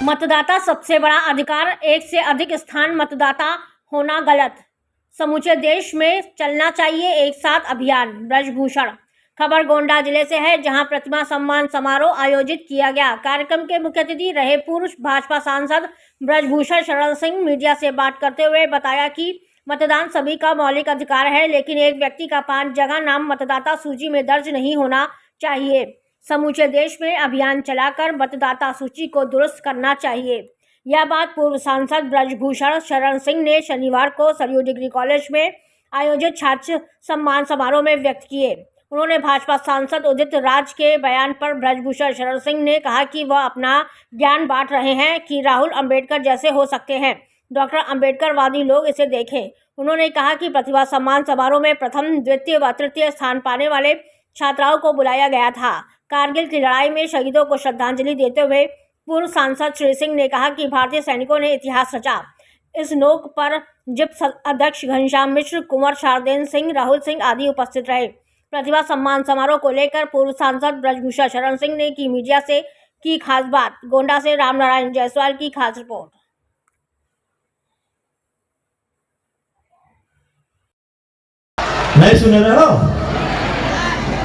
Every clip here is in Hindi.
मतदाता सबसे बड़ा अधिकार, एक से अधिक स्थान मतदाता होना गलत। समूचे देश में चलना चाहिए एक साथ अभियान। ब्रजभूषण। खबर गोंडा जिले से है, जहां प्रतिमा सम्मान समारोह आयोजित किया गया। कार्यक्रम के मुख्य अतिथि रहे पूर्व भाजपा सांसद ब्रजभूषण शरण सिंह मीडिया से बात करते हुए बताया कि मतदान सभी का मौलिक अधिकार है, लेकिन एक व्यक्ति का 5 जगह नाम मतदाता सूची में दर्ज नहीं होना चाहिए। समूचे देश में अभियान चलाकर मतदाता सूची को दुरुस्त करना चाहिए। यह बात पूर्व सांसद ब्रजभूषण शरण सिंह ने शनिवार को सरयू डिग्री कॉलेज में आयोजित छात्र सम्मान समारोह में व्यक्त किए। उन्होंने भाजपा सांसद उदित राज के बयान पर ब्रजभूषण शरण सिंह ने कहा कि वह अपना ज्ञान बांट रहे हैं कि राहुल अंबेडकर जैसे हो सकते हैं। डॉक्टर अंबेडकरवादी लोग इसे देखें। उन्होंने कहा कि प्रतिभा सम्मान समारोह में प्रथम, द्वितीय व तृतीय स्थान पाने वाले छात्राओं को बुलाया गया था। कारगिल की लड़ाई में शहीदों को श्रद्धांजलि देते हुए पूर्व सांसद श्री सिंह ने कहा कि भारतीय सैनिकों ने इतिहास रचा। इस नोक पर जिप अध्यक्ष घनश्याम मिश्र, कुंवर शारदेन सिंह, राहुल सिंह आदि उपस्थित रहे। प्रतिभा सम्मान समारोह को लेकर पूर्व सांसद ब्रजभूषण शरण सिंह ने की मीडिया से की खास बात। गोंडा से रामनारायण जायसवाल की खास रिपोर्ट। नहीं सुने रहे हो?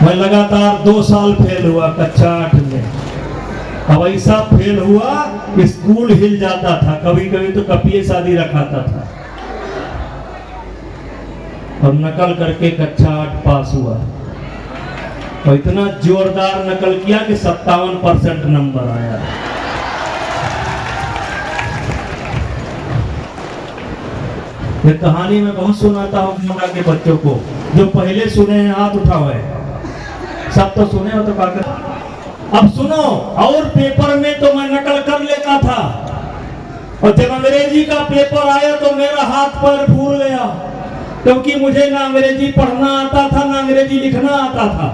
मैं लगातार 2 साल फेल हुआ कक्षा 8 में। अब ऐसा फेल हुआ कि स्कूल हिल जाता था, कभी कभी तो कपिए शादी रखाता था। और नकल करके कक्षा 8 पास हुआ और इतना जोरदार नकल किया कि 57% नंबर आया। ये कहानी मैं बहुत सुनाता हूँ गोंडा के बच्चों को। जो पहले सुने हैं हाथ उठाओ है। सब तो सुने हो तो अब सुनो। और पेपर में तो मैं नकल कर लेता था, और जब अंग्रेजी का पेपर आया तो मेरा हाथ पैर फूल गया, क्योंकि मुझे ना अंग्रेजी पढ़ना आता था ना अंग्रेजी लिखना आता था।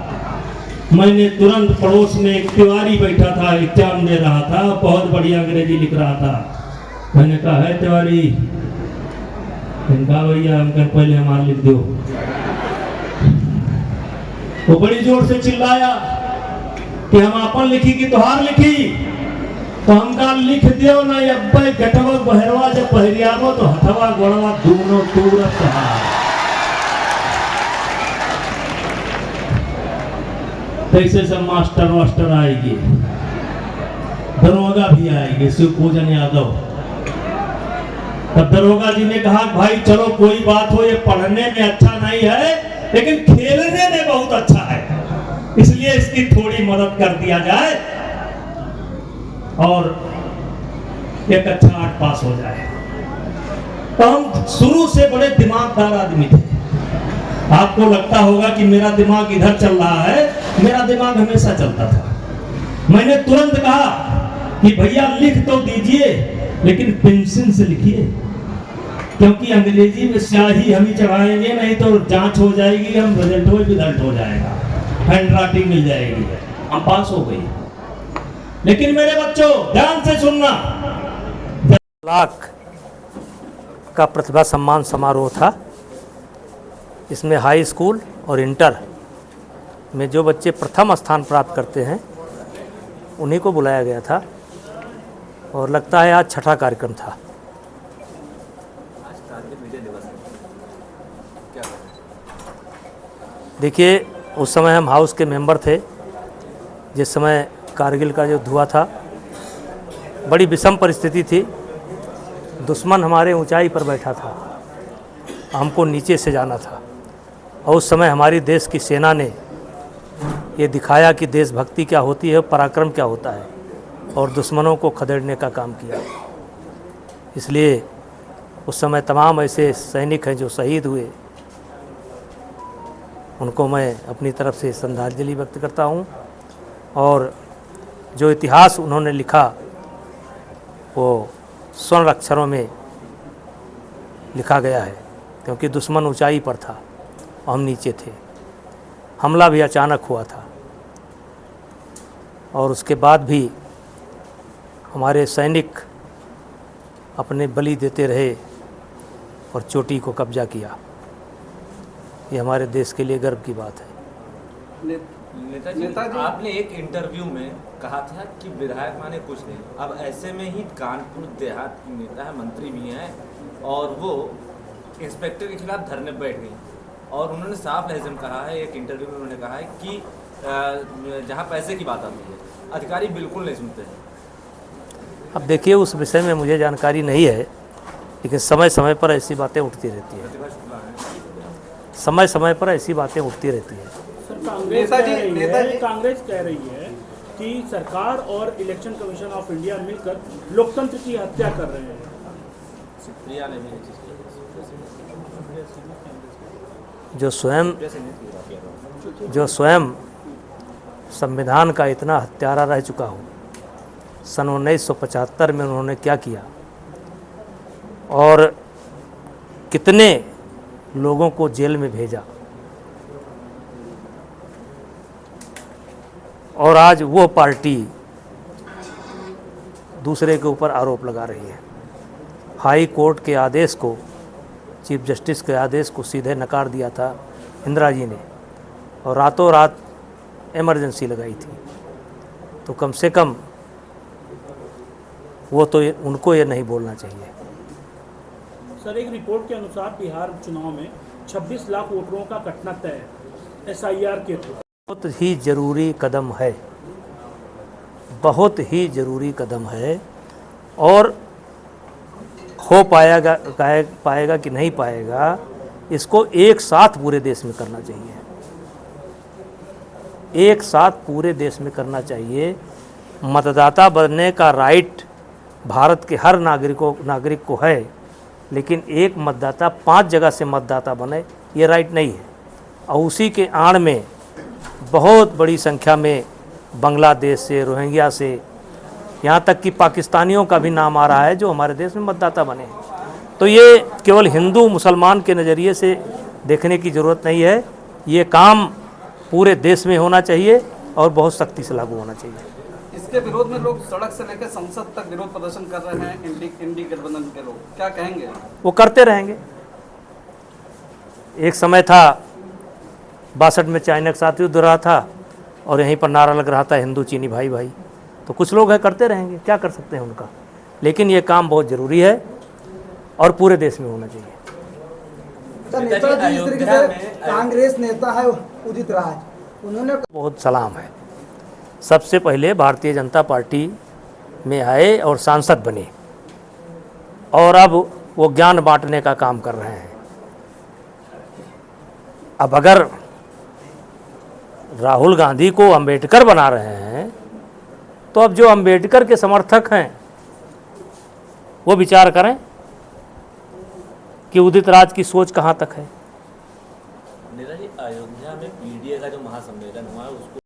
मैंने तुरंत पड़ोस में एक तिवारी बैठा था, एग्जाम दे रहा था, बहुत बढ़िया अंग्रेजी लिख रहा था। मैंने कहा है तिवारी, इनका भैया हमको पहले हमारा लिख दो। वो बड़ी जोर से चिल्लाया कि हम अपन लिखी कि तोहार लिखी। तो हम का लिख दियो ना अब्बे गटवा बहरवा जब बहरियाबो तो हथवा गोड़वा दोनों तुरंत कैसे सब मास्टर आएगी, दरोगा भी आएगी, शिव पूजन यादव। तब दरोगा जी ने कहा भाई चलो कोई बात हो, ये पढ़ने में अच्छा नहीं है लेकिन खेलने में बहुत अच्छा है, इसलिए इसकी थोड़ी मदद कर दिया जाए और ये कक्षा 8 पास हो जाए। तो हम शुरू से बड़े दिमागदार आदमी थे। आपको लगता होगा कि मेरा दिमाग इधर चल रहा है, मेरा दिमाग हमेशा चलता था। मैंने तुरंत कहा कि भैया लिख तो दीजिए लेकिन पेंसिल से लिखिए, क्योंकि अंग्रेजी में स्याही हम ही चढ़ाएंगे, नहीं तो जांच हो जाएगी, हम रिजल्ट हो जाएगा, हैंड राइटिंग मिल जाएगी, हम पास हो गई। लेकिन मेरे बच्चों ध्यान से सुनना, लाख का प्रतिभा सम्मान समारोह था। इसमें हाई स्कूल और इंटर में जो बच्चे प्रथम स्थान प्राप्त करते हैं उन्हीं को बुलाया गया था, और लगता है आज छठा कार्यक्रम था। देखिए, उस समय हम हाउस के मेंबर थे, जिस समय कारगिल का जो हुआ था, बड़ी विषम परिस्थिति थी। दुश्मन हमारे ऊंचाई पर बैठा था, हमको नीचे से जाना था, और उस समय हमारी देश की सेना ने ये दिखाया कि देशभक्ति क्या होती है, पराक्रम क्या होता है, और दुश्मनों को खदेड़ने का काम किया। इसलिए उस समय तमाम ऐसे सैनिक हैं जो शहीद हुए, उनको मैं अपनी तरफ से श्रद्धांजलि व्यक्त करता हूं। और जो इतिहास उन्होंने लिखा वो स्वर्ण अक्षरों में लिखा गया है, क्योंकि दुश्मन ऊंचाई पर था और हम नीचे थे। हमला भी अचानक हुआ था, और उसके बाद भी हमारे सैनिक अपने बलि देते रहे और चोटी को कब्जा किया। ये हमारे देश के लिए गर्व की बात है। नेताजी, आपने एक इंटरव्यू में कहा था कि विधायक माने कुछ नहीं। अब ऐसे में ही कानपुर देहात की नेता है, मंत्री भी हैं, और वो इंस्पेक्टर के खिलाफ धरने पर बैठ गई और उन्होंने साफ लहजे में कहा है, एक इंटरव्यू में उन्होंने कहा है कि जहाँ पैसे की बात आती है अधिकारी बिल्कुल नहीं सुनते हैं। अब देखिए, उस विषय में मुझे जानकारी नहीं है, लेकिन समय समय पर ऐसी बातें उठती रहती हैं। समय समय पर ऐसी बातें उठती रहती हैं। सर, कांग्रेस कह रही है कि सरकार और इलेक्शन कमीशन ऑफ इंडिया मिलकर लोकतंत्र की हत्या कर रहे हैं। जो स्वयं संविधान का इतना हत्यारा रह चुका हूँ, सन 1975 में उन्होंने क्या किया और कितने लोगों को जेल में भेजा, और आज वो पार्टी दूसरे के ऊपर आरोप लगा रही है। हाई कोर्ट के आदेश को, चीफ जस्टिस के आदेश को सीधे नकार दिया था इंदिरा जी ने, और रातों रात इमरजेंसी लगाई थी। तो कम से कम वो तो उनको ये नहीं बोलना चाहिए। सर, एक रिपोर्ट के अनुसार बिहार चुनाव में 26 लाख वोटरों का कटना तय SIR के थ्रू। बहुत ही ज़रूरी कदम है, बहुत ही ज़रूरी कदम है, और हो पाएगा कि नहीं पाएगा, इसको एक साथ पूरे देश में करना चाहिए, एक साथ पूरे देश में करना चाहिए। मतदाता बनने का राइट भारत के हर नागरिक को है, लेकिन एक मतदाता 5 जगह से मतदाता बने, ये राइट नहीं है। और उसी के आड़ में बहुत बड़ी संख्या में बांग्लादेश से, रोहिंग्या से, यहाँ तक कि पाकिस्तानियों का भी नाम आ रहा है जो हमारे देश में मतदाता बने हैं। तो ये केवल हिंदू मुसलमान के नज़रिए से देखने की ज़रूरत नहीं है, ये काम पूरे देश में होना चाहिए और बहुत सख्ती से लागू होना चाहिए। इसके विरोध में लोग सड़क से लेकर संसद तक विरोध प्रदर्शन कर रहे हैं। इंडी गठबंधन के लोग क्या कहेंगे? वो करते रहेंगे। एक समय था 62 में चाइना के साथ युद्ध रहा था और यहीं पर नारा लग रहा था हिंदू चीनी भाई भाई। तो कुछ लोग हैं, करते रहेंगे, क्या कर सकते हैं उनका। लेकिन ये काम बहुत ज़रूरी है और पूरे देश में होना चाहिए। नेता जी इस तरीके से कांग्रेस नेता है उदित राज, उन्होंने बहुत सलाम है। सबसे पहले भारतीय जनता पार्टी में आए और सांसद बने, और अब वो ज्ञान बांटने का काम कर रहे हैं। अब अगर राहुल गांधी को अंबेडकर बना रहे हैं, तो अब जो अंबेडकर के समर्थक हैं वो विचार करें कि उदित राज की सोच कहाँ तक है। अयोध्या में PDA का जो महासम्मेलन हुआ है उसको